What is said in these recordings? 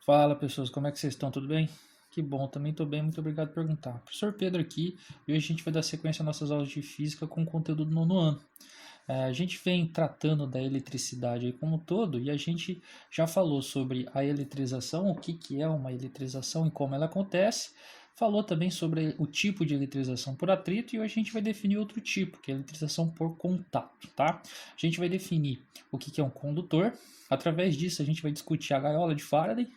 Fala pessoas, como é que vocês estão? Tudo bem? Que bom, também estou bem, muito obrigado por perguntar. Professor Pedro aqui, e hoje a gente vai dar sequência às nossas aulas de física com conteúdo do nono ano. A gente vem tratando da eletricidade aí como um todo e a gente já falou sobre a eletrização, o que, que é uma eletrização e como ela acontece. Falou também sobre o tipo de eletrização por atrito e hoje a gente vai definir outro tipo, que é a eletrização por contato, tá? A gente vai definir o que, que é um condutor. Através disso a gente vai discutir a gaiola de Faraday,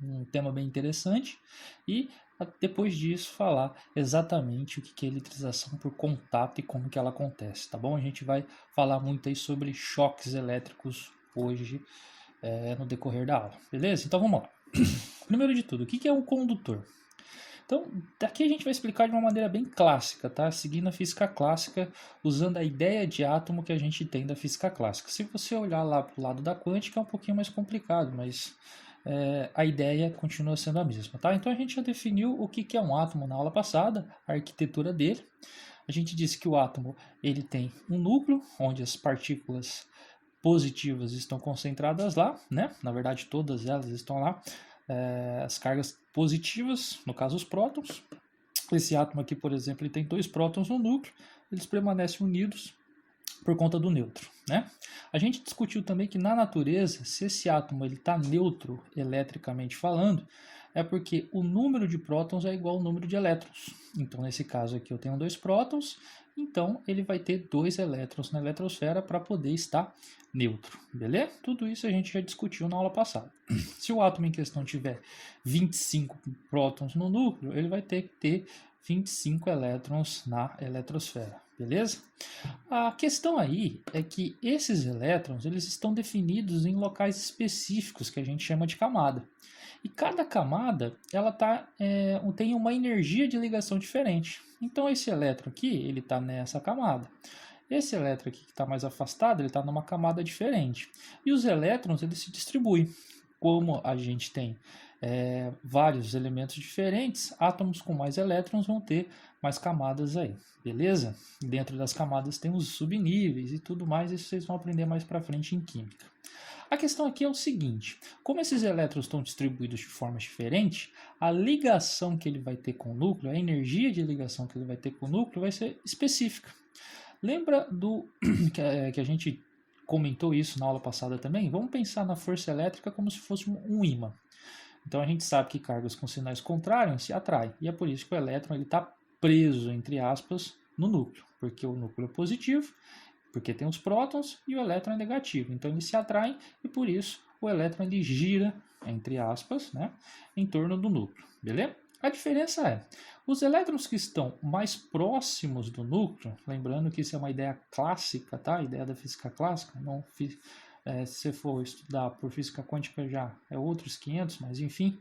um tema bem interessante, e depois disso falar exatamente o que é eletrização por contato e como que ela acontece, tá bom? A gente vai falar muito aí sobre choques elétricos hoje no decorrer da aula, beleza? Então vamos lá. Primeiro de tudo, o que é um condutor? Então, daqui a gente vai explicar de uma maneira bem clássica, tá? Seguindo a física clássica, usando a ideia de átomo que a gente tem da física clássica. Se você olhar lá para o lado da quântica, é um pouquinho mais complicado, mas a ideia continua sendo a mesma, tá? Então a gente já definiu o que é um átomo na aula passada, a arquitetura dele. A gente disse que o átomo ele tem um núcleo, onde as partículas positivas estão concentradas lá, né? Na verdade, todas elas estão lá. As cargas positivas, no caso os prótons. Esse átomo aqui, por exemplo, ele tem dois prótons no núcleo, eles permanecem unidos por conta do nêutron, né? A gente discutiu também que na natureza, se esse átomo está neutro eletricamente falando, é porque o número de prótons é igual ao número de elétrons. Então, nesse caso aqui, eu tenho dois prótons, então ele vai ter dois elétrons na eletrosfera para poder estar neutro, beleza? Tudo isso a gente já discutiu na aula passada. Se o átomo em questão tiver 25 prótons no núcleo, ele vai ter que ter 25 elétrons na eletrosfera, beleza? A questão aí é que esses elétrons eles estão definidos em locais específicos que a gente chama de camada. E cada camada tem uma energia de ligação diferente. Então esse elétron aqui ele está nessa camada. Esse elétron aqui que está mais afastado ele está numa camada diferente. E os elétrons eles se distribuem. Como a gente tem vários elementos diferentes, átomos com mais elétrons vão ter mais camadas aí, beleza? Dentro das camadas tem os subníveis e tudo mais, isso vocês vão aprender mais para frente em química. A questão aqui é o seguinte, como esses elétrons estão distribuídos de forma diferente, a ligação que ele vai ter com o núcleo, a energia de ligação que ele vai ter com o núcleo vai ser específica. Lembra do que a gente comentou isso na aula passada também? Vamos pensar na força elétrica como se fosse um ímã. Então a gente sabe que cargas com sinais contrários se atraem, e é por isso que o elétron está preso, entre aspas, no núcleo, porque o núcleo é positivo, porque tem os prótons, e o elétron é negativo. Então eles se atraem e por isso o elétron ele gira, entre aspas, né, em torno do núcleo, beleza? A diferença é, os elétrons que estão mais próximos do núcleo, lembrando que isso é uma ideia clássica, tá? A ideia da física clássica, não se você for estudar por física quântica já é outros 500, mas enfim,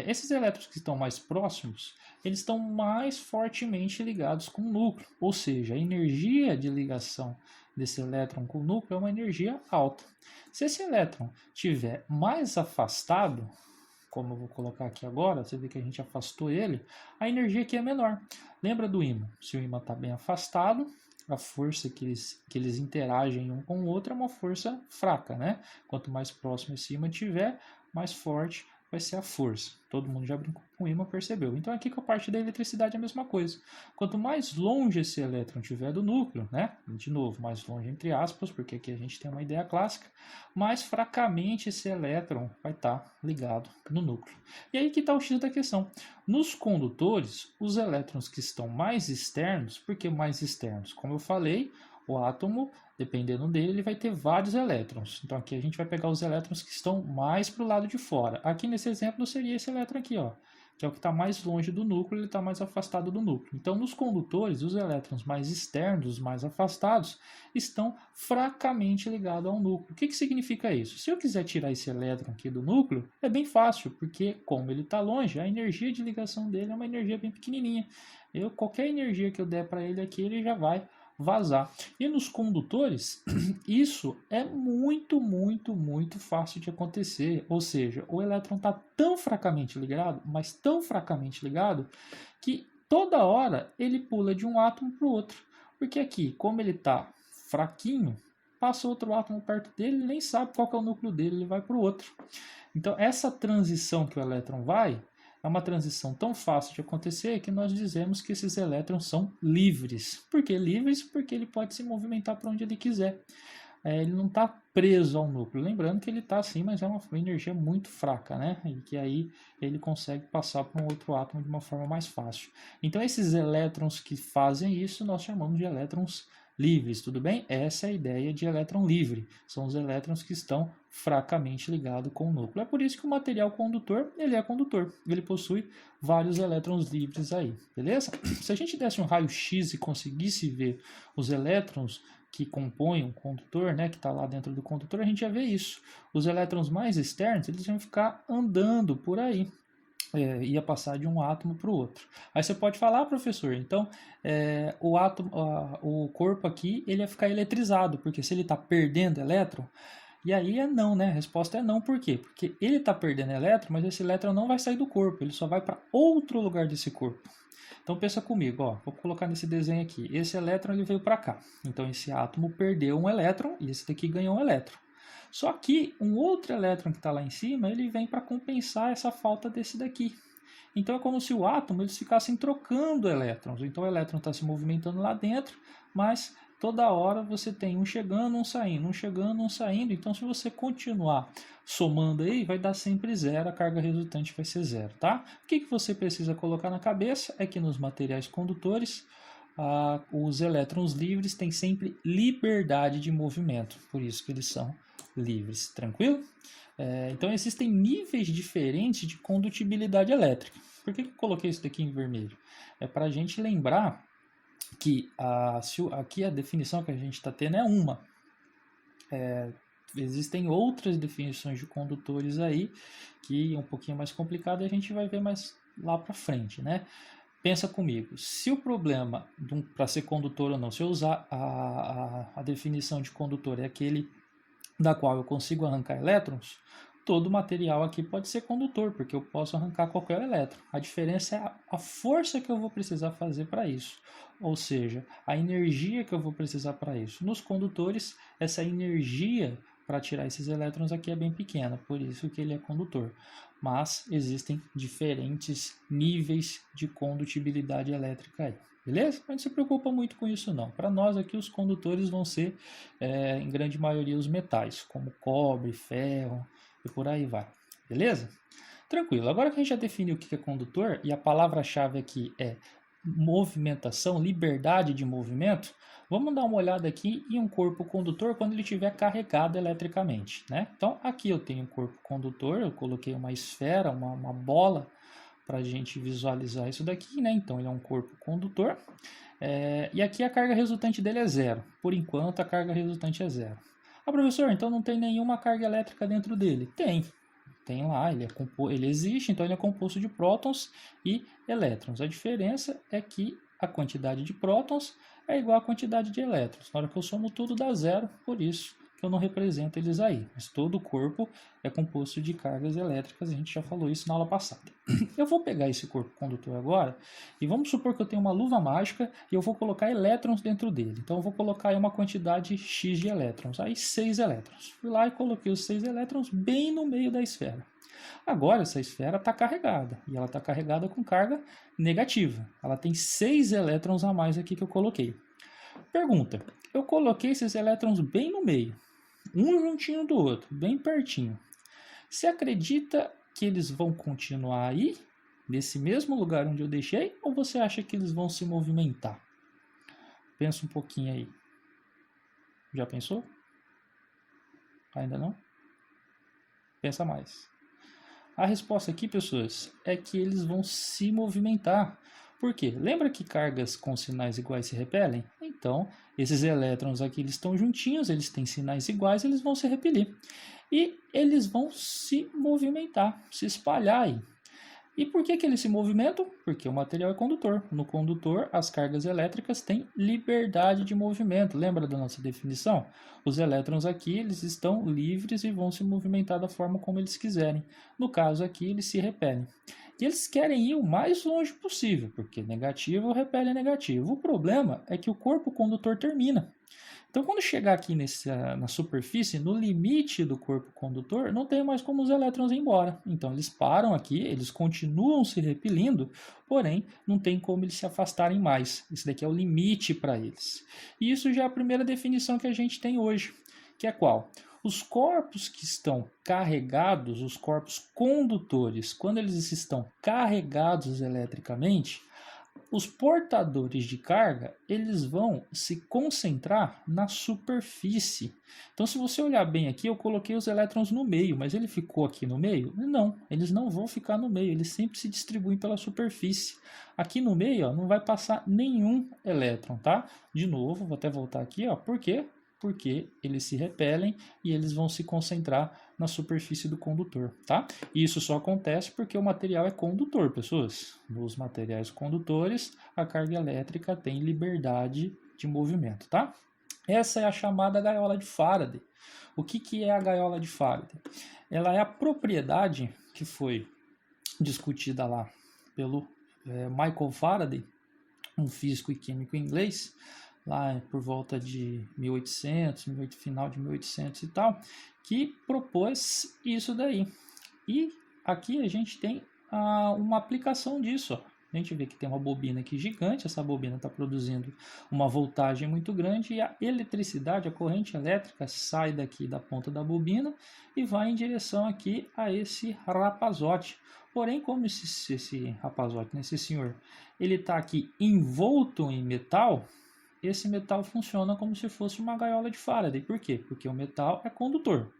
esses elétrons que estão mais próximos, eles estão mais fortemente ligados com o núcleo, ou seja, a energia de ligação desse elétron com o núcleo é uma energia alta. Se esse elétron estiver mais afastado, como eu vou colocar aqui agora, você vê que a gente afastou ele, a energia aqui é menor. Lembra do ímã? Se o ímã está bem afastado, a força que eles interagem um com o outro é uma força fraca, né? Quanto mais próximo esse ímã tiver, mais forte vai ser a força. Todo mundo já brincou com ímã, percebeu. Então aqui com a parte da eletricidade é a mesma coisa. Quanto mais longe esse elétron tiver do núcleo, né? De novo, mais longe entre aspas, porque aqui a gente tem uma ideia clássica, mais fracamente esse elétron vai estar ligado no núcleo. E aí que está o X da questão. Nos condutores, os elétrons que estão mais externos, por que mais externos? Como eu falei, o átomo, dependendo dele, ele vai ter vários elétrons. Então aqui a gente vai pegar os elétrons que estão mais para o lado de fora. Aqui nesse exemplo seria esse elétron aqui, ó, que é o que está mais longe do núcleo, ele está mais afastado do núcleo. Então nos condutores, os elétrons mais externos, mais afastados, estão fracamente ligados ao núcleo. O que significa isso? Se eu quiser tirar esse elétron aqui do núcleo, é bem fácil, porque como ele está longe, a energia de ligação dele é uma energia bem pequenininha. Qualquer energia que eu der para ele aqui, ele já vai vazar. E nos condutores, isso é muito fácil de acontecer. Ou seja, o elétron está tão fracamente ligado, mas tão fracamente ligado, que toda hora ele pula de um átomo para o outro. Porque aqui, como ele está fraquinho, passa outro átomo perto dele, ele nem sabe qual que é o núcleo dele, ele vai para o outro. Então, essa transição que o elétron vai, é uma transição tão fácil de acontecer que nós dizemos que esses elétrons são livres. Por que livres? Porque ele pode se movimentar para onde ele quiser. Ele não está preso ao núcleo. Lembrando que ele está assim, mas é uma energia muito fraca, né? E que aí ele consegue passar para um outro átomo de uma forma mais fácil. Então, esses elétrons que fazem isso, nós chamamos de elétrons livres, tudo bem? Essa é a ideia de elétron livre. São os elétrons que estão fracamente ligados com o núcleo. É por isso que o material condutor, ele é condutor. Ele possui vários elétrons livres aí, beleza? Se a gente desse um raio-x e conseguisse ver os elétrons que compõem o condutor, né, que está lá dentro do condutor, a gente ia ver isso. Os elétrons mais externos, eles iam ficar andando por aí. Ia passar de um átomo para o outro. Aí você pode falar, professor, então o átomo, o corpo aqui, ele ia ficar eletrizado, porque se ele está perdendo elétron, e aí é não, né? A resposta é não, por quê? Porque ele está perdendo elétron, mas esse elétron não vai sair do corpo, ele só vai para outro lugar desse corpo. Então pensa comigo, ó, vou colocar nesse desenho aqui. Esse elétron ele veio para cá. Então esse átomo perdeu um elétron e esse daqui ganhou um elétron. Só que um outro elétron que está lá em cima, ele vem para compensar essa falta desse daqui. Então é como se o átomo eles ficassem trocando elétrons. Então o elétron está se movimentando lá dentro, mas toda hora você tem um chegando, um saindo, um chegando, um saindo. Então se você continuar somando aí, vai dar sempre zero, a carga resultante vai ser zero, tá? O que você precisa colocar na cabeça é que nos materiais condutores, os elétrons livres têm sempre liberdade de movimento, por isso que eles são livres, tranquilo? Então existem níveis diferentes de condutibilidade elétrica. Por que eu coloquei isso daqui em vermelho? É para a gente lembrar que aqui a definição que a gente está tendo é uma. Existem outras definições de condutores aí, que é um pouquinho mais complicado e a gente vai ver mais lá para frente, né? Pensa comigo, se o problema para ser condutor ou não, se eu usar a definição de condutor é aquele da qual eu consigo arrancar elétrons, todo material aqui pode ser condutor, porque eu posso arrancar qualquer elétron. A diferença é a força que eu vou precisar fazer para isso, ou seja, a energia que eu vou precisar para isso. Nos condutores, essa energia para tirar esses elétrons aqui é bem pequena, por isso que ele é condutor. Mas existem diferentes níveis de condutibilidade elétrica aí. Beleza? Não se preocupa muito com isso não. Para nós aqui os condutores vão ser, em grande maioria, os metais, como cobre, ferro e por aí vai. Beleza? Tranquilo. Agora que a gente já definiu o que é condutor e a palavra-chave aqui é movimentação, liberdade de movimento, vamos dar uma olhada aqui em um corpo condutor quando ele estiver carregado eletricamente, né? Então aqui eu tenho um corpo condutor, eu coloquei uma esfera, uma bola, para a gente visualizar isso daqui, né? Então ele é um corpo condutor. E aqui a carga resultante dele é zero. Por enquanto a carga resultante é zero. Professor, então não tem nenhuma carga elétrica dentro dele? Tem lá, ele existe, então ele é composto de prótons e elétrons. A diferença é que a quantidade de prótons é igual à quantidade de elétrons. Na hora que eu somo tudo dá zero, por isso que eu não represento eles aí. Mas todo o corpo é composto de cargas elétricas, a gente já falou isso na aula passada. Eu vou pegar esse corpo condutor agora e vamos supor que eu tenho uma luva mágica e eu vou colocar elétrons dentro dele. Então eu vou colocar aí uma quantidade X de elétrons, aí 6 elétrons. Fui lá e coloquei os 6 elétrons bem no meio da esfera. Agora essa esfera está carregada e ela está carregada com carga negativa. Ela tem 6 elétrons a mais aqui que eu coloquei. Pergunta, eu coloquei esses elétrons bem no meio, um juntinho do outro, bem pertinho. Você acredita que eles vão continuar aí, nesse mesmo lugar onde eu deixei, ou você acha que eles vão se movimentar? Pensa um pouquinho aí. Já pensou? Ainda não? Pensa mais. A resposta aqui, pessoas, é que eles vão se movimentar. Por quê? Lembra que cargas com sinais iguais se repelem? Então, esses elétrons aqui eles estão juntinhos, eles têm sinais iguais, eles vão se repelir. E eles vão se movimentar, se espalhar aí. E por que eles se movimentam? Porque o material é condutor. No condutor, as cargas elétricas têm liberdade de movimento. Lembra da nossa definição? Os elétrons aqui eles estão livres e vão se movimentar da forma como eles quiserem. No caso aqui, eles se repelem. E eles querem ir o mais longe possível, porque negativo repele negativo. O problema é que o corpo condutor termina. Então, quando chegar aqui na superfície, no limite do corpo condutor, não tem mais como os elétrons ir embora. Então, eles param aqui, eles continuam se repelindo, porém, não tem como eles se afastarem mais. Esse daqui é o limite para eles. E isso já é a primeira definição que a gente tem hoje, que é qual? Os corpos que estão carregados, os corpos condutores, quando eles estão carregados eletricamente, os portadores de carga, eles vão se concentrar na superfície. Então, se você olhar bem aqui, eu coloquei os elétrons no meio, mas ele ficou aqui no meio? Não, eles não vão ficar no meio, eles sempre se distribuem pela superfície. Aqui no meio, ó, não vai passar nenhum elétron, tá? De novo, vou até voltar aqui, ó, por quê? Porque eles se repelem e eles vão se concentrar na superfície do condutor, tá? E isso só acontece porque o material é condutor, pessoas. Nos materiais condutores, a carga elétrica tem liberdade de movimento, tá? Essa é a chamada gaiola de Faraday. O que é a gaiola de Faraday? Ela é a propriedade que foi discutida lá pelo Michael Faraday, um físico e químico inglês, lá por volta de 1800, final de 1800 e tal, que propôs isso daí. E aqui a gente tem uma aplicação disso. Ó. A gente vê que tem uma bobina aqui gigante, essa bobina está produzindo uma voltagem muito grande e a eletricidade, a corrente elétrica sai daqui da ponta da bobina e vai em direção aqui a esse rapazote. Porém, como esse rapazote, esse senhor, ele está aqui envolto em metal, esse metal funciona como se fosse uma gaiola de Faraday. Por quê? Porque o metal é condutor.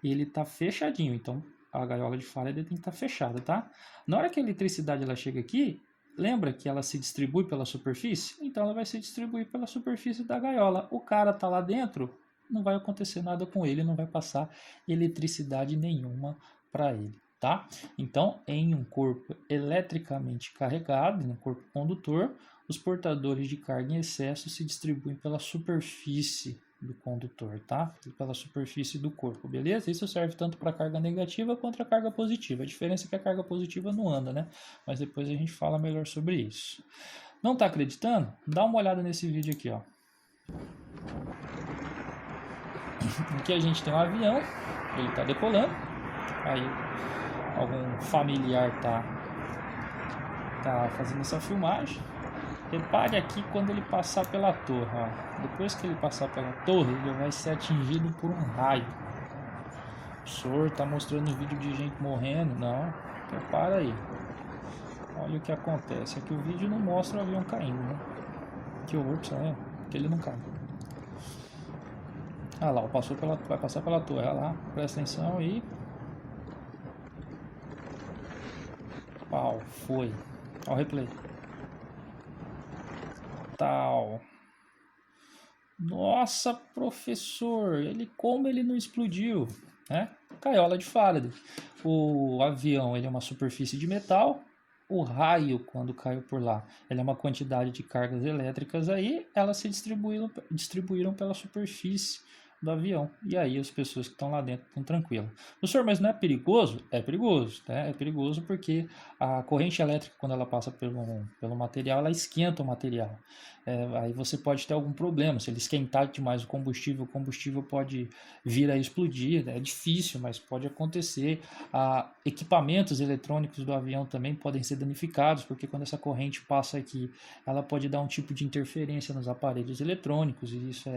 E ele está fechadinho, então a gaiola de Faraday tem que estar fechada, tá? Na hora que a eletricidade ela chega aqui, lembra que ela se distribui pela superfície? Então ela vai se distribuir pela superfície da gaiola. O cara está lá dentro, não vai acontecer nada com ele, não vai passar eletricidade nenhuma para ele. Tá? Então, em um corpo eletricamente carregado, em um corpo condutor, os portadores de carga em excesso se distribuem pela superfície do condutor, tá? Pela superfície do corpo, beleza? Isso serve tanto para carga negativa quanto para carga positiva. A diferença é que a carga positiva não anda, né? Mas depois a gente fala melhor sobre isso. Não tá acreditando? Dá uma olhada nesse vídeo aqui, ó. Aqui a gente tem um avião, ele tá decolando. Aí algum familiar tá fazendo essa filmagem. Repare aqui quando ele passar pela torre, ó. Depois que ele passar pela torre, ele vai ser atingido por um raio. O senhor tá mostrando vídeo de gente morrendo? Não, repara aí. Olha o que acontece. É que o vídeo não mostra o avião caindo, né? Que horror que isso é, que ele não cai. Ah lá, vai passar pela torre, olha lá, presta atenção e... Pau, foi. Olha o replay. Tal. Nossa, professor, como ele não explodiu, né? Gaiola de Faraday. O avião, ele é uma superfície de metal. O raio, quando caiu por lá, ele é uma quantidade de cargas elétricas aí, elas se distribuíram pela superfície do avião. E aí as pessoas que estão lá dentro estão tranquilas. Professor, mas não é perigoso? É perigoso, né? É perigoso porque a corrente elétrica, quando ela passa pelo material, ela esquenta o material. Aí você pode ter algum problema. Se ele esquentar demais o combustível pode vir a explodir. É difícil, mas pode acontecer. Equipamentos eletrônicos do avião também podem ser danificados, porque quando essa corrente passa aqui, ela pode dar um tipo de interferência nos aparelhos eletrônicos, e isso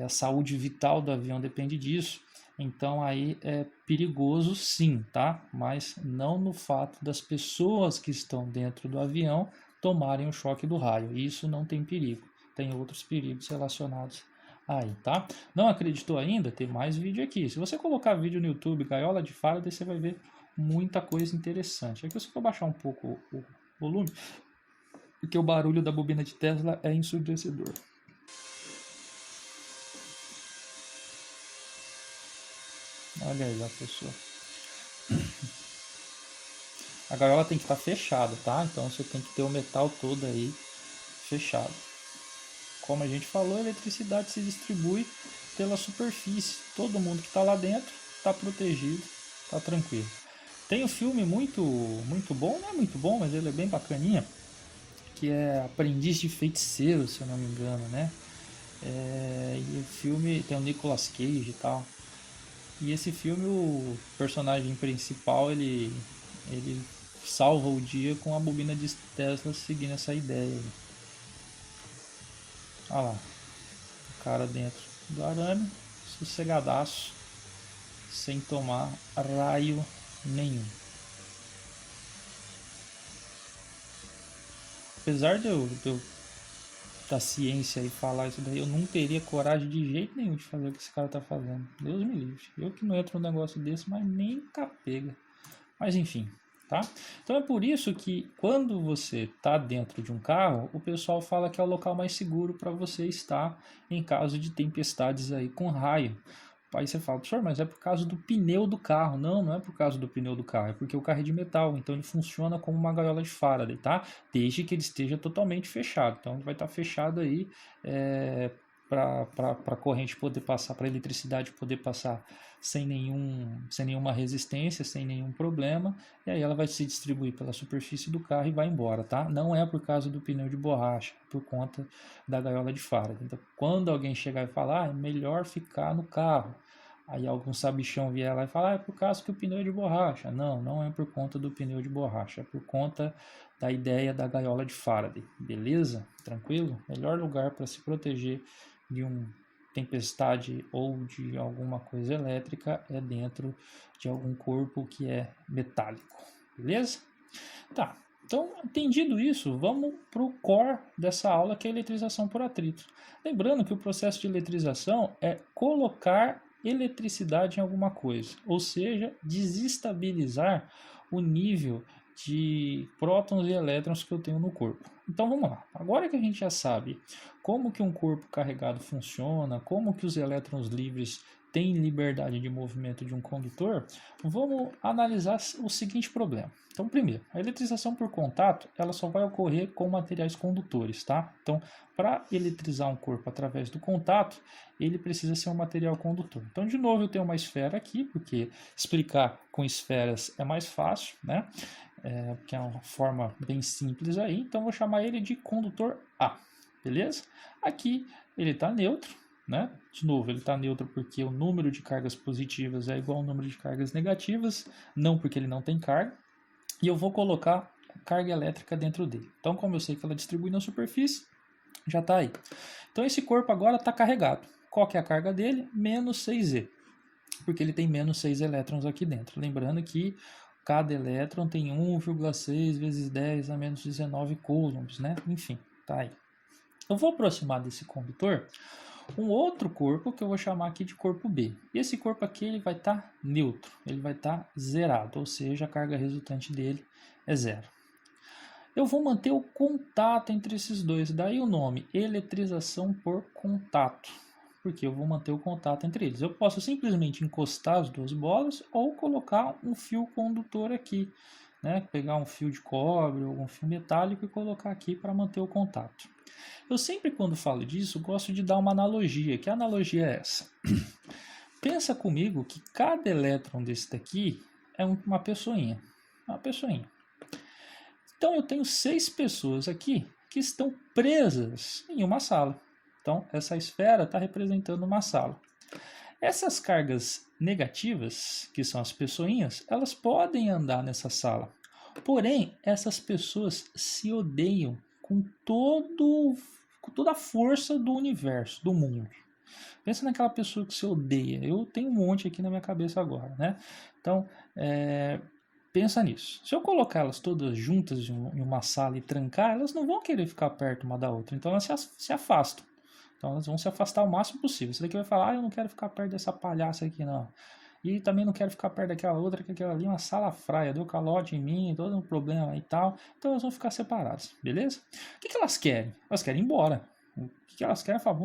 a saúde vital do avião depende disso. Então aí é perigoso sim, tá? Mas não no fato das pessoas que estão dentro do avião tomarem o choque do raio. Isso não tem perigo. Tem outros perigos relacionados aí, tá? Não acreditou ainda? Tem mais vídeo aqui. Se você colocar vídeo no YouTube, Gaiola de Faraday, você vai ver muita coisa interessante. Aqui eu só vou baixar um pouco o volume, porque o barulho da bobina de Tesla é ensurdecedor. Olha aí a pessoa. A gaiola tem que estar fechada, tá? Então você tem que ter o metal todo aí fechado. Como a gente falou, a eletricidade se distribui pela superfície. Todo mundo que está lá dentro está protegido, está tranquilo. Tem um filme muito bom, não é muito bom, mas ele é bem bacaninha, que é Aprendiz de Feiticeiro, se eu não me engano, né? E o filme tem o Nicolas Cage e tal. E esse filme, o personagem principal, ele salva o dia com a bobina de Tesla seguindo essa ideia aí. Olha lá, o cara dentro do arame, sossegadaço, sem tomar raio nenhum. Apesar de eu da ciência e falar isso daí, eu não teria coragem de jeito nenhum de fazer o que esse cara tá fazendo. Deus me livre. Eu que não entro num negócio desse, mas nem capega. Mas enfim, tá? Então é por isso que quando você está dentro de um carro, o pessoal fala que é o local mais seguro para você estar em caso de tempestades aí com raio. Aí você fala, professor, mas é por causa do pneu do carro. Não, não é por causa do pneu do carro, é porque o carro é de metal, então ele funciona como uma gaiola de Faraday, tá? Desde que ele esteja totalmente fechado. Então ele vai estar fechado aí para a corrente poder passar, para a eletricidade poder passar sem nenhuma resistência, sem nenhum problema, e aí ela vai se distribuir pela superfície do carro e vai embora, tá? Não é por causa do pneu de borracha, é por conta da gaiola de Faraday. Então, quando alguém chegar e falar, é melhor ficar no carro, aí algum sabichão vier lá e falar, é por causa que o pneu é de borracha. Não, não é por conta do pneu de borracha, é por conta da ideia da gaiola de Faraday, beleza? Tranquilo? Melhor lugar para se proteger de uma tempestade ou de alguma coisa elétrica é dentro de algum corpo que é metálico, beleza? Tá, então entendido isso, vamos para o core dessa aula, que é a eletrização por atrito. Lembrando que o processo de eletrização é colocar eletricidade em alguma coisa, ou seja, desestabilizar o nível de prótons e elétrons que eu tenho no corpo. Então vamos lá. Agora que a gente já sabe como que um corpo carregado funciona, como que os elétrons livres têm liberdade de movimento de um condutor, vamos analisar o seguinte problema. Então, primeiro, a eletrização por contato, ela só vai ocorrer com materiais condutores, tá? Então, para eletrizar um corpo através do contato, ele precisa ser um material condutor. Então, de novo, eu tenho uma esfera aqui, porque explicar com esferas é mais fácil, né? Que é uma forma bem simples aí. Então, vou chamar ele de condutor A, beleza? Aqui ele está neutro, né? De novo, ele está neutro porque o número de cargas positivas é igual ao número de cargas negativas, não porque ele não tem carga. E eu vou colocar carga elétrica dentro dele. Então, como eu sei que ela distribui na superfície, já está aí. Então, esse corpo agora está carregado. Qual que é a carga dele? Menos 6E, porque ele tem menos 6 elétrons aqui dentro. Lembrando que cada elétron tem 1,6 vezes 10 a menos 19 coulombs, né? Enfim, tá aí. Eu vou aproximar desse condutor um outro corpo que eu vou chamar aqui de corpo B. E esse corpo aqui ele vai estar neutro, ele vai estar zerado, ou seja, a carga resultante dele é zero. Eu vou manter o contato entre esses dois, daí o nome eletrização por contato, porque eu vou manter o contato entre eles. Eu posso simplesmente encostar as duas bolas ou colocar um fio condutor aqui, né? Pegar um fio de cobre ou um fio metálico e colocar aqui para manter o contato. Eu sempre, quando falo disso, gosto de dar uma analogia. Que analogia é essa? Pensa comigo que cada elétron desse daqui é uma pessoinha. Uma pessoinha. Então, eu tenho 6 pessoas aqui que estão presas em uma sala. Então, essa esfera está representando uma sala. Essas cargas negativas, que são as pessoinhas, elas podem andar nessa sala. Porém, essas pessoas se odeiam com toda a força do universo, do mundo. Pensa naquela pessoa que se odeia. Eu tenho um monte aqui na minha cabeça agora, né? Então, pensa nisso. Se eu colocar elas todas juntas em uma sala e trancar, elas não vão querer ficar perto uma da outra. Então, elas se afastam. Então, elas vão se afastar o máximo possível. Você daqui vai falar, eu não quero ficar perto dessa palhaça aqui, não. E também não quero ficar perto daquela outra, que aquela ali é uma sala fraia, deu calote em mim, todo um problema e tal. Então elas vão ficar separadas, beleza? O que elas querem? Elas querem ir embora. O que elas querem? Falar,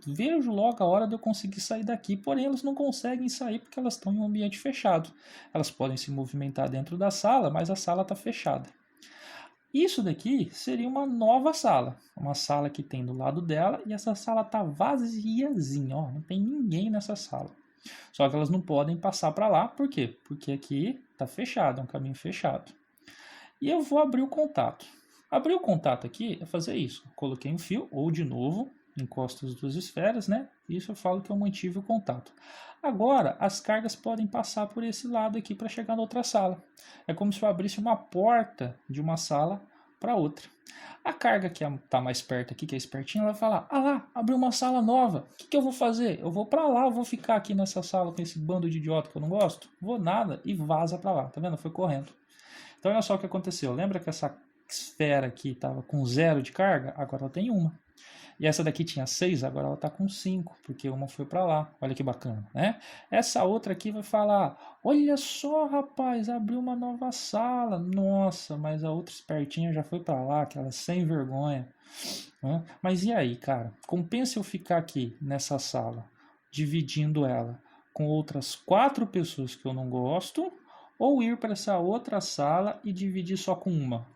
vejo logo a hora de eu conseguir sair daqui. Porém, elas não conseguem sair porque elas estão em um ambiente fechado. Elas podem se movimentar dentro da sala, mas a sala está fechada. Isso daqui seria uma nova sala. Uma sala que tem do lado dela e essa sala está vaziazinha. Ó, não tem ninguém nessa sala. Só que elas não podem passar para lá, por quê? Porque aqui está fechado, é um caminho fechado. E eu vou abrir o contato. Abrir o contato aqui é fazer isso. Coloquei um fio, ou de novo, encosto as duas esferas, né? Isso eu falo que eu mantive o contato. Agora, as cargas podem passar por esse lado aqui para chegar na outra sala. É como se eu abrisse uma porta de uma sala para outra. A carga que está mais perto aqui, que é espertinha, vai falar: ah lá, abriu uma sala nova. O que eu vou fazer? Eu vou para lá, eu vou ficar aqui nessa sala com esse bando de idiota que eu não gosto? Vou nada, e vaza para lá. Tá vendo? Foi correndo. Então olha só o que aconteceu. Lembra que essa esfera aqui estava com 0 de carga? Agora ela tem 1. E essa daqui tinha 6, agora ela está com 5, porque uma foi para lá. Olha que bacana, né? Essa outra aqui vai falar: olha só, rapaz, abriu uma nova sala. Nossa, mas a outra espertinha já foi para lá, aquela sem vergonha. Né? Mas e aí, cara? Compensa eu ficar aqui nessa sala, dividindo ela com outras 4 pessoas que eu não gosto, ou ir para essa outra sala e dividir só com uma?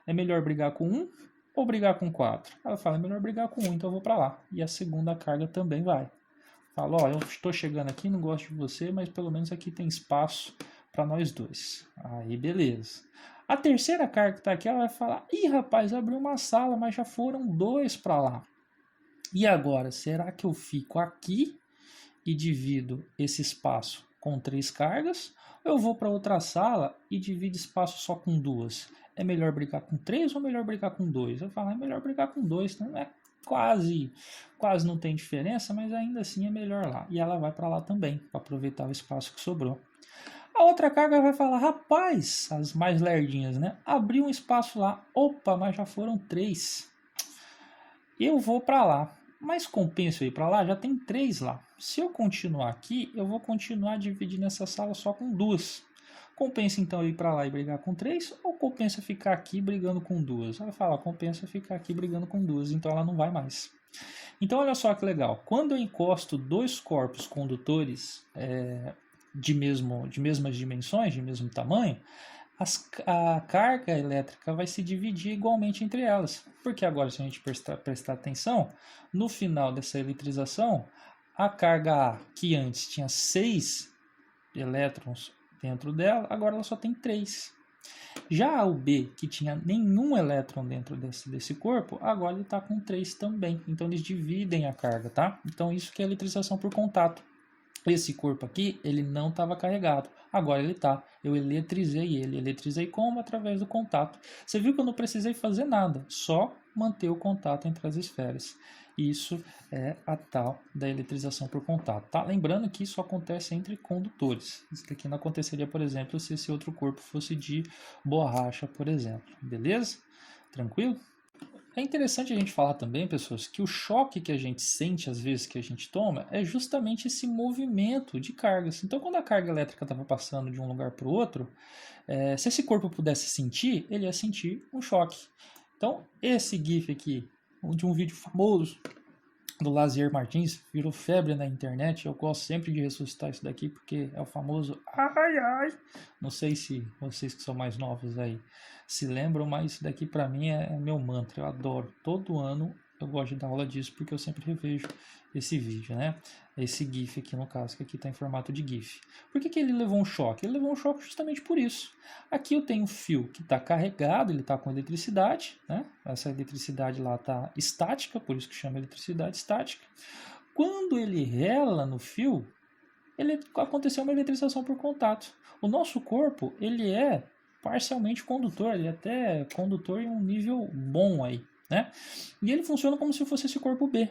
É melhor brigar com um ou brigar com 4? Ela fala: é melhor brigar com um, então eu vou para lá. E a segunda carga também vai. Fala: ó, eu estou chegando aqui, não gosto de você, mas pelo menos aqui tem espaço para nós dois. Aí beleza. A terceira carga que está aqui, ela vai falar: ih, rapaz, abriu uma sala, mas já foram 2 para lá. E agora, será que eu fico aqui e divido esse espaço com 3 cargas? Ou eu vou para outra sala e divido espaço só com 2? É melhor brigar com 3 ou melhor brigar com 2? Eu falo: é melhor brigar com 2, não é quase não tem diferença, mas ainda assim é melhor lá. E ela vai para lá também, para aproveitar o espaço que sobrou. A outra carga vai falar: rapaz, as mais lerdinhas, né? Abriu um espaço lá. Opa, mas já foram 3. Eu vou para lá. Mas compensa eu ir para lá? Já tem 3 lá. Se eu continuar aqui, eu vou continuar dividindo essa sala só com 2. Compensa então eu ir para lá e brigar com 3? Ou compensa ficar aqui brigando com 2? Ela fala: compensa ficar aqui brigando com 2. Então ela não vai mais. Então olha só que legal. Quando eu encosto 2 corpos condutores de mesmas dimensões, de mesmo tamanho, a carga elétrica vai se dividir igualmente entre elas. Porque agora, se a gente prestar atenção, no final dessa eletrização, a carga A, que antes tinha 6 elétrons dentro dela, agora ela só tem 3. Já o B, que tinha nenhum elétron dentro desse corpo, agora ele está com 3 também. Então eles dividem a carga, tá? Então isso que é eletrização por contato. Esse corpo aqui, ele não estava carregado. Agora ele está. Eu eletrizei ele. Eletrizei como? Através do contato. Você viu que eu não precisei fazer nada. Só manter o contato entre as esferas. Isso é a tal da eletrização por contato. Tá? Lembrando que isso acontece entre condutores. Isso daqui não aconteceria, por exemplo, se esse outro corpo fosse de borracha, por exemplo. Beleza? Tranquilo? É interessante a gente falar também, pessoas, que o choque que a gente sente às vezes que a gente toma é justamente esse movimento de cargas. Então, quando a carga elétrica estava passando de um lugar para o outro, se esse corpo pudesse sentir, ele ia sentir um choque. Então, esse GIF aqui, de um vídeo famoso do Lazier Martins, virou febre na internet. Eu gosto sempre de ressuscitar isso daqui porque é o famoso ai ai. Não sei se vocês que são mais novos aí se lembram, mas isso daqui para mim é meu mantra. Eu adoro. Todo ano eu gosto de dar aula disso porque eu sempre revejo esse vídeo, né? Esse GIF aqui no caso, que aqui está em formato de GIF. Por que ele levou um choque? Ele levou um choque justamente por isso. Aqui eu tenho um fio que está carregado, ele está com eletricidade, né? Essa eletricidade lá está estática, por isso que chama eletricidade estática. Quando ele rela no fio, aconteceu uma eletrização por contato. O nosso corpo, ele é parcialmente condutor, ele é até condutor em um nível bom aí, né? E ele funciona como se fosse esse corpo B.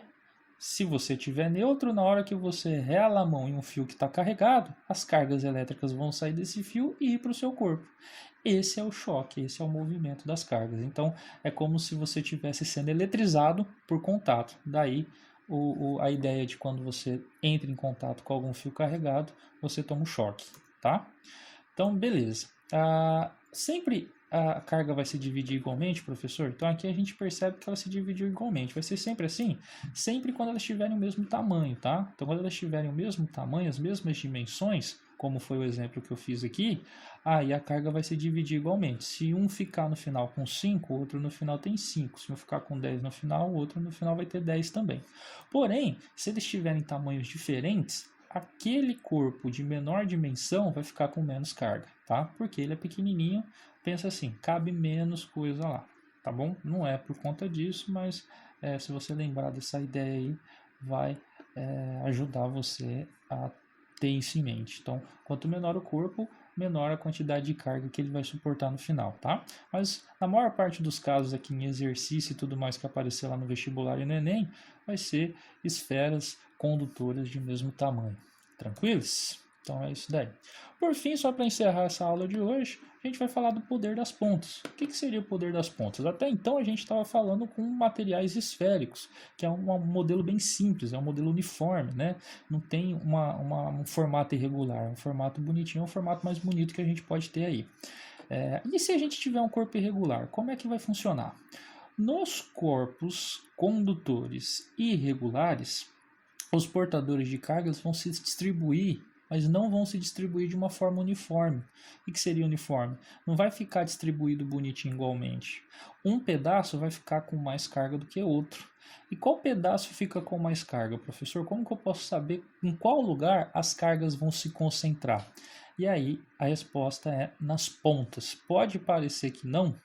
Se você tiver neutro, na hora que você rela a mão em um fio que está carregado, as cargas elétricas vão sair desse fio e ir para o seu corpo. Esse é o choque, esse é o movimento das cargas. Então, é como se você estivesse sendo eletrizado por contato. Daí, a ideia de quando você entra em contato com algum fio carregado, você toma um choque, tá? Então, beleza. Sempre a carga vai se dividir igualmente, professor? Então aqui a gente percebe que ela se dividiu igualmente. Vai ser sempre assim? Sempre quando elas tiverem o mesmo tamanho, tá? Então quando elas tiverem o mesmo tamanho, as mesmas dimensões, como foi o exemplo que eu fiz aqui, aí a carga vai se dividir igualmente. Se um ficar no final com 5, o outro no final tem 5. Se um ficar com 10 no final, o outro no final vai ter 10 também. Porém, se eles tiverem tamanhos diferentes, aquele corpo de menor dimensão vai ficar com menos carga, tá? Porque ele é pequenininho, pensa assim, cabe menos coisa lá, tá bom? Não é por conta disso, mas se você lembrar dessa ideia aí, vai ajudar você a ter isso em mente. Então, quanto menor o corpo, menor a quantidade de carga que ele vai suportar no final, tá? Mas na maior parte dos casos aqui em exercício e tudo mais que aparecer lá no vestibular e no Enem, vai ser esferas condutoras de mesmo tamanho. Tranquilos? Então é isso daí. Por fim, só para encerrar essa aula de hoje, a gente vai falar do poder das pontas. O que seria o poder das pontas? Até então a gente estava falando com materiais esféricos, que é um modelo bem simples, é um modelo uniforme, né? Não tem um formato irregular, é um formato bonitinho, é um formato mais bonito que a gente pode ter aí. E se a gente tiver um corpo irregular, como é que vai funcionar? Nos corpos condutores irregulares, os portadores de cargas vão se distribuir, mas não vão se distribuir de uma forma uniforme. O que seria uniforme? Não vai ficar distribuído bonitinho igualmente. Um pedaço vai ficar com mais carga do que outro. E qual pedaço fica com mais carga, professor? Como que eu posso saber em qual lugar as cargas vão se concentrar? E aí a resposta é nas pontas. Pode parecer que não,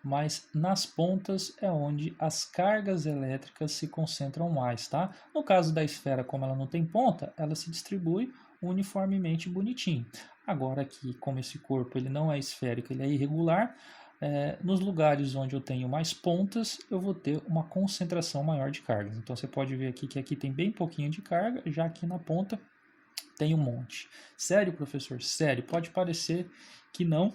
mas nas pontas é onde as cargas elétricas se concentram mais, tá? No caso da esfera, como ela não tem ponta, ela se distribui uniformemente bonitinho. Agora aqui, como esse corpo ele não é esférico, ele é irregular, nos lugares onde eu tenho mais pontas, eu vou ter uma concentração maior de cargas. Então você pode ver aqui que aqui tem bem pouquinho de carga, já aqui na ponta tem um monte. Sério, professor? Sério. Pode parecer que não,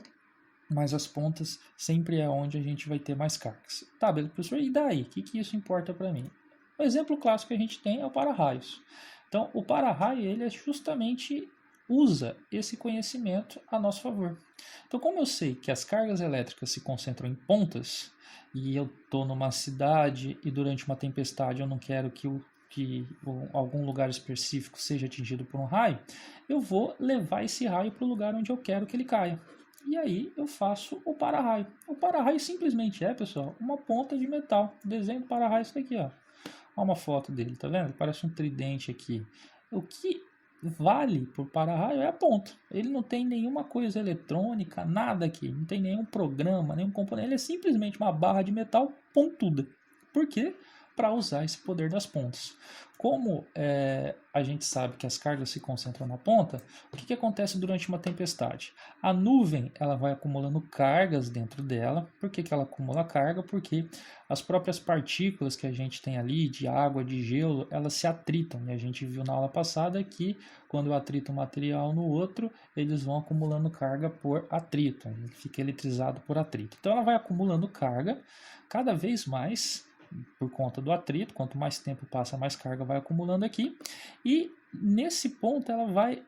mas as pontas sempre é onde a gente vai ter mais cargas. Tá, beleza, professor? E daí? O que isso importa para mim? O exemplo clássico que a gente tem é o para-raios. Então, o para-raio, ele justamente usa esse conhecimento a nosso favor. Então, como eu sei que as cargas elétricas se concentram em pontas, e eu estou numa cidade e durante uma tempestade eu não quero que algum lugar específico seja atingido por um raio, eu vou levar esse raio para o lugar onde eu quero que ele caia. E aí eu faço o para-raio. O para-raio simplesmente é, pessoal, uma ponta de metal. O desenho do para-raio é isso daqui, ó. Olha uma foto dele, tá vendo? Parece um tridente aqui. O que vale por para-raio é a ponta. Ele não tem nenhuma coisa eletrônica, nada aqui. Não tem nenhum programa, nenhum componente. Ele é simplesmente uma barra de metal pontuda. Por quê? Para usar esse poder das pontas. Como a gente sabe que as cargas se concentram na ponta, o que acontece durante uma tempestade? A nuvem ela vai acumulando cargas dentro dela. Por que ela acumula carga? Porque as próprias partículas que a gente tem ali, de água, de gelo, elas se atritam. E a gente viu na aula passada que quando atrita um material no outro, eles vão acumulando carga por atrito. Ele fica eletrizado por atrito. Então ela vai acumulando carga cada vez mais por conta do atrito. Quanto mais tempo passa, mais carga vai acumulando aqui. E nesse ponto ela vai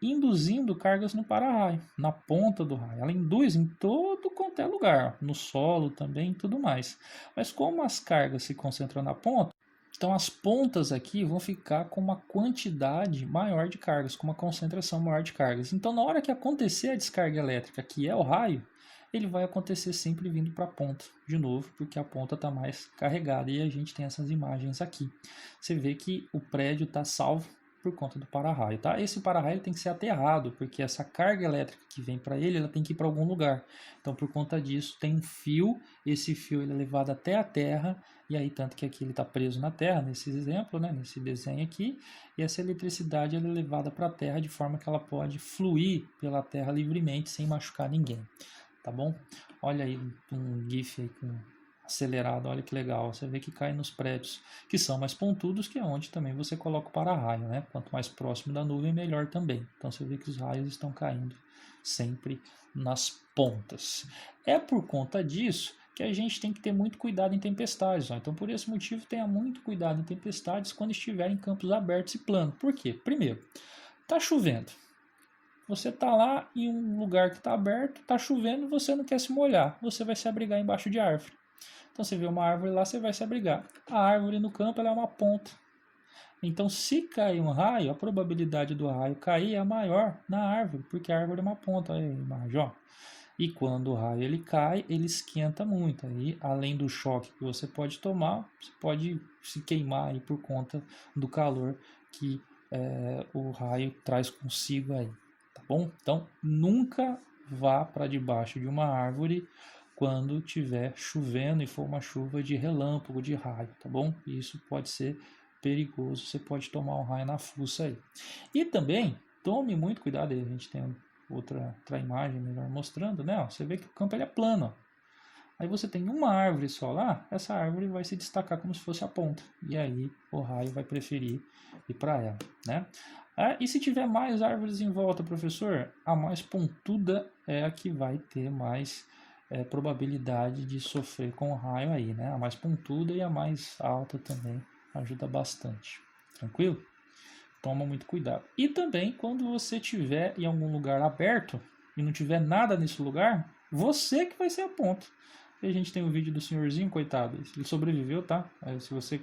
induzindo cargas no para-raio, na ponta do raio. Ela induz em todo quanto é lugar, no solo também e tudo mais. Mas como as cargas se concentram na ponta, então as pontas aqui vão ficar com uma quantidade maior de cargas, com uma concentração maior de cargas. Então na hora que acontecer a descarga elétrica, que é o raio, ele vai acontecer sempre vindo para a ponta, de novo, porque a ponta está mais carregada. E a gente tem essas imagens aqui. Você vê que o prédio está salvo por conta do para-raio, tá? Esse para-raio tem que ser aterrado, porque essa carga elétrica que vem para ele, ela tem que ir para algum lugar. Então, por conta disso, tem um fio, esse fio ele é levado até a terra, e aí tanto que aqui ele está preso na terra, nesse exemplo, né, nesse desenho aqui, e essa eletricidade ela é levada para a terra de forma que ela pode fluir pela terra livremente, sem machucar ninguém. Tá bom? Olha aí um GIF aí com acelerado, olha que legal. Você vê que cai nos prédios que são mais pontudos, que é onde também você coloca o para-raio, né? Quanto mais próximo da nuvem, melhor também. Então você vê que os raios estão caindo sempre nas pontas. É por conta disso que a gente tem que ter muito cuidado em tempestades. Ó. Então, por esse motivo, tenha muito cuidado em tempestades quando estiver em campos abertos e planos. Por quê? Primeiro, tá chovendo. Você está lá em um lugar que está aberto, está chovendo, você não quer se molhar, você vai se abrigar embaixo de árvore. Então você vê uma árvore lá, você vai se abrigar. A árvore no campo ela é uma ponta. Então se cair um raio, a probabilidade do raio cair é maior na árvore, porque a árvore é uma ponta. Olha aí a imagem, ó. E quando o raio ele cai, ele esquenta muito. Aí, além do choque que você pode tomar, você pode se queimar aí por conta do calor que o raio traz consigo aí. Tá bom? Então, nunca vá para debaixo de uma árvore quando tiver chovendo e for uma chuva de relâmpago, de raio, tá bom? Isso pode ser perigoso, você pode tomar um raio na fuça aí. E também, tome muito cuidado aí, a gente tem outra imagem melhor mostrando, né? Ó, você vê que o campo ele é plano, ó. Aí você tem uma árvore só lá, essa árvore vai se destacar como se fosse a ponta. E aí o raio vai preferir ir para ela, né? E se tiver mais árvores em volta, professor, a mais pontuda é a que vai ter mais probabilidade de sofrer com o raio aí, né? A mais pontuda e a mais alta também ajuda bastante. Tranquilo? Toma muito cuidado. E também quando você estiver em algum lugar aberto e não tiver nada nesse lugar, você que vai ser a ponta. E a gente tem um vídeo do senhorzinho, coitado. Ele sobreviveu, tá? Se você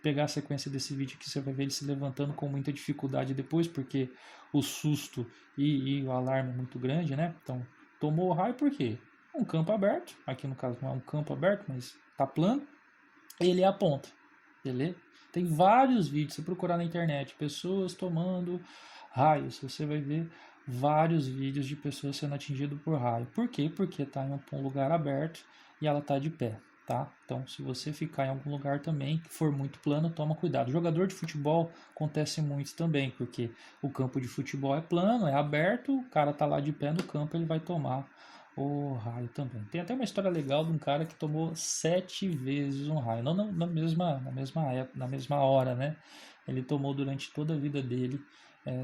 pegar a sequência desse vídeo aqui, você vai ver ele se levantando com muita dificuldade depois, porque o susto e o alarme é muito grande, né? Então, tomou o raio por quê? Um campo aberto. Aqui no caso não é um campo aberto, mas tá plano. Ele é a ponta. Beleza? Tem vários vídeos, se procurar na internet, pessoas tomando raios, você vai ver vários vídeos de pessoas sendo atingidas por raio. Por quê? Porque está em um lugar aberto e ela está de pé, tá? Então, se você ficar em algum lugar também que for muito plano, toma cuidado. Jogador de futebol acontece muito também, porque o campo de futebol é plano, é aberto, o cara tá lá de pé no campo, ele vai tomar o raio também. Tem até uma história legal de um cara que tomou 7 vezes um raio, não na mesma hora, né? Ele tomou durante toda a vida dele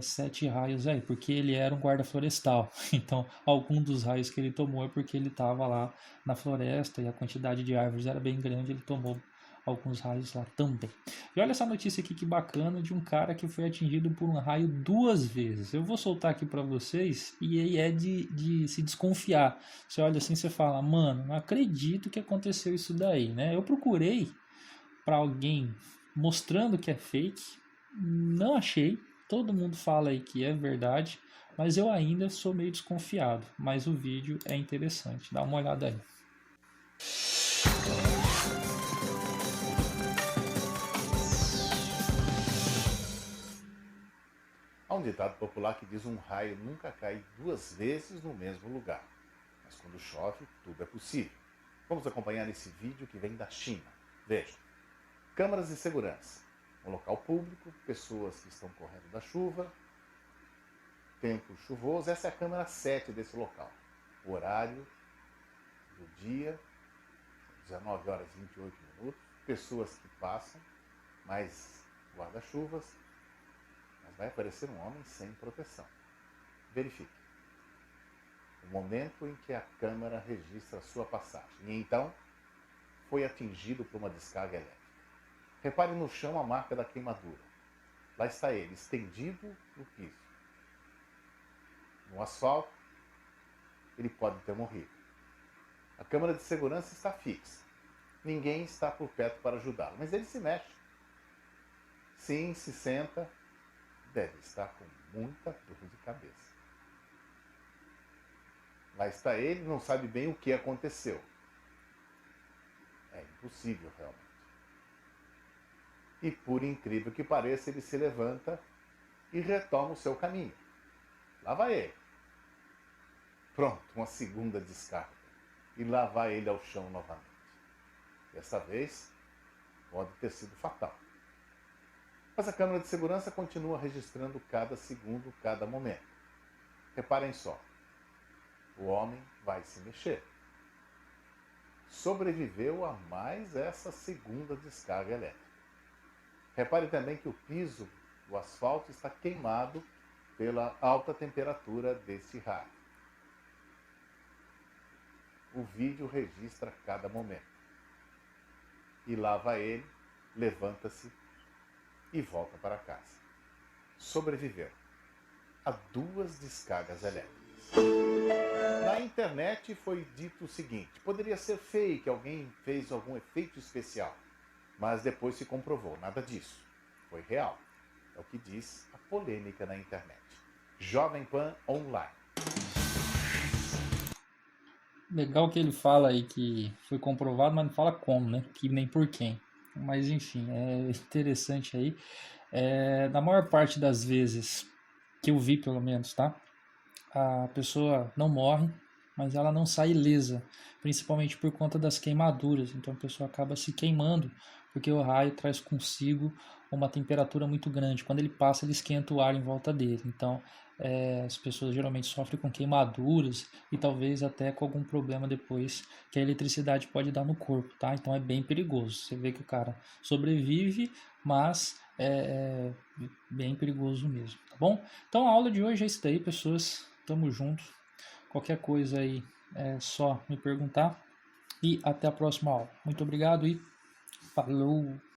7 raios aí, porque ele era um guarda florestal. Então, algum dos raios que ele tomou é porque ele estava lá na floresta e a quantidade de árvores era bem grande, ele tomou alguns raios lá também. E olha essa notícia aqui que bacana de um cara que foi atingido por um raio 2 vezes. Eu vou soltar aqui para vocês e aí é de se desconfiar. Você olha assim, você fala, mano, não acredito que aconteceu isso daí, né? Eu procurei para alguém mostrando que é fake, não achei. Todo mundo fala aí que é verdade, mas eu ainda sou meio desconfiado. Mas o vídeo é interessante, dá uma olhada aí. Há um ditado popular que diz: um raio nunca cai 2 vezes no mesmo lugar. Mas quando chove, tudo é possível. Vamos acompanhar esse vídeo que vem da China. Veja. Câmaras de segurança. Um local público, pessoas que estão correndo da chuva, tempo chuvoso. Essa é a câmera 7 desse local. O horário do dia, 19 horas e 28 minutos. Pessoas que passam, mais guarda-chuvas. Mas vai aparecer um homem sem proteção. Verifique. O momento em que a câmera registra a sua passagem. E então, foi atingido por uma descarga elétrica. Repare no chão a marca da queimadura. Lá está ele, estendido no piso. No asfalto, ele pode ter morrido. A câmera de segurança está fixa. Ninguém está por perto para ajudá-lo, mas ele se mexe. Sim, se senta. Deve estar com muita dor de cabeça. Lá está ele, não sabe bem o que aconteceu. É impossível, realmente. E por incrível que pareça, ele se levanta e retoma o seu caminho. Lá vai ele. Pronto, uma segunda descarga. E lá vai ele ao chão novamente. Dessa vez, pode ter sido fatal. Mas a câmera de segurança continua registrando cada segundo, cada momento. Reparem só. O homem vai se mexer. Sobreviveu a mais essa segunda descarga elétrica. Repare também que o piso do asfalto está queimado pela alta temperatura deste raio. O vídeo registra cada momento. E lá vai ele, levanta-se e volta para casa. Sobreviveu a 2 descargas elétricas. Na internet foi dito o seguinte: poderia ser fake, alguém fez algum efeito especial. Mas depois se comprovou, nada disso. Foi real. É o que diz a polêmica na internet. Jovem Pan Online. Legal que ele fala aí que foi comprovado, mas não fala como, né? Que nem por quem. Mas enfim, é interessante aí. Na maior parte das vezes que eu vi, pelo menos, tá? A pessoa não morre, mas ela não sai ilesa, principalmente por conta das queimaduras. Então a pessoa acaba se queimando, porque o raio traz consigo uma temperatura muito grande. Quando ele passa, ele esquenta o ar em volta dele. Então as pessoas geralmente sofrem com queimaduras e talvez até com algum problema depois que a eletricidade pode dar no corpo, tá? Então é bem perigoso. Você vê que o cara sobrevive, mas é bem perigoso mesmo, tá bom? Então a aula de hoje é isso daí, pessoas. Tamo junto. Qualquer coisa aí é só me perguntar. E até a próxima aula. Muito obrigado e falou!